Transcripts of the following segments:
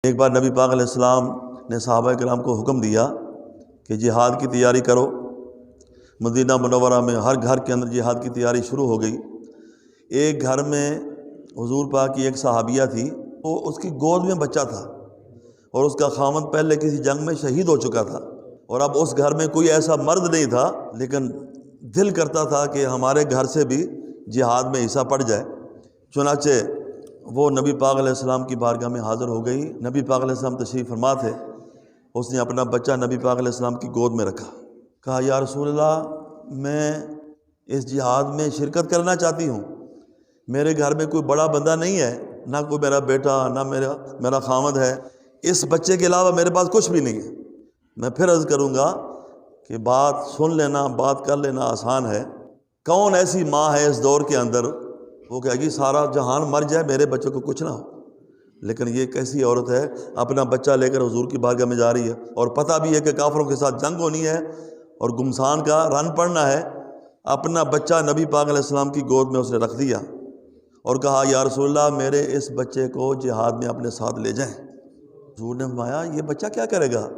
ایک بار نبی پاک علیہ السلام نے صحابہ کرام کو حکم دیا کہ جہاد کی تیاری کرو۔ مدینہ منورہ میں ہر گھر کے اندر جہاد کی تیاری شروع ہو گئی۔ ایک گھر میں حضور پاک کی ایک صحابیہ تھی، وہ اس کی گود میں بچہ تھا اور اس کا خاوند پہلے کسی جنگ میں شہید ہو چکا تھا، اور اب اس گھر میں کوئی ایسا مرد نہیں تھا، لیکن دل کرتا تھا کہ ہمارے گھر سے بھی جہاد میں حصہ پڑ جائے۔ چنانچہ وہ نبی پاک علیہ السلام کی بارگاہ میں حاضر ہو گئی۔ نبی پاک علیہ السلام تشریف فرما تھے۔ اس نے اپنا بچہ نبی پاک علیہ السلام کی گود میں رکھا، کہا یا رسول اللہ، میں اس جہاد میں شرکت کرنا چاہتی ہوں۔ میرے گھر میں کوئی بڑا بندہ نہیں ہے، نہ کوئی میرا بیٹا، نہ میرا خاوند ہے، اس بچے کے علاوہ میرے پاس کچھ بھی نہیں ہے۔ میں پھر عرض کروں گا کہ بات سن لینا، بات کر لینا آسان ہے۔ کون ایسی ماں ہے اس دور کے اندر وہ کہے گی سارا جہان مر جائے میرے بچوں کو کچھ نہ ہو؟ لیکن یہ کیسی عورت ہے، اپنا بچہ لے کر حضور کی بارگاہ میں جا رہی ہے، اور پتہ بھی ہے کہ کافروں کے ساتھ جنگ ہونی ہے اور گمسان کا رن پڑنا ہے۔ اپنا بچہ نبی پاک علیہ السلام کی گود میں اس نے رکھ دیا اور کہا یا رسول اللہ، میرے اس بچے کو جہاد میں اپنے ساتھ لے جائیں۔ حضور نے فرمایا یہ بچہ کیا کرے گا؟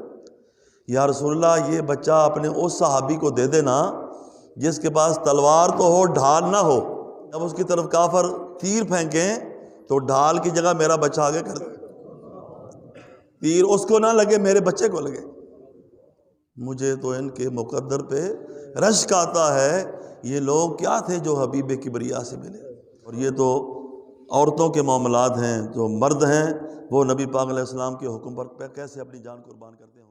یا رسول اللہ، یہ بچہ اپنے اس صحابی کو دے دینا جس کے پاس تلوار تو ہو، ڈھال نہ ہو۔ جب اس کی طرف کافر تیر پھینکیں تو ڈھال کی جگہ میرا بچہ آگے کر دے، تیر اس کو نہ لگے، میرے بچے کو لگے۔ مجھے تو ان کے مقدر پہ رشک آتا ہے، یہ لوگ کیا تھے جو حبیب کبریا سے ملے؟ اور یہ تو عورتوں کے معاملات ہیں، جو مرد ہیں وہ نبی پاک علیہ السلام کے حکم پر کیسے اپنی جان قربان کرتے ہیں۔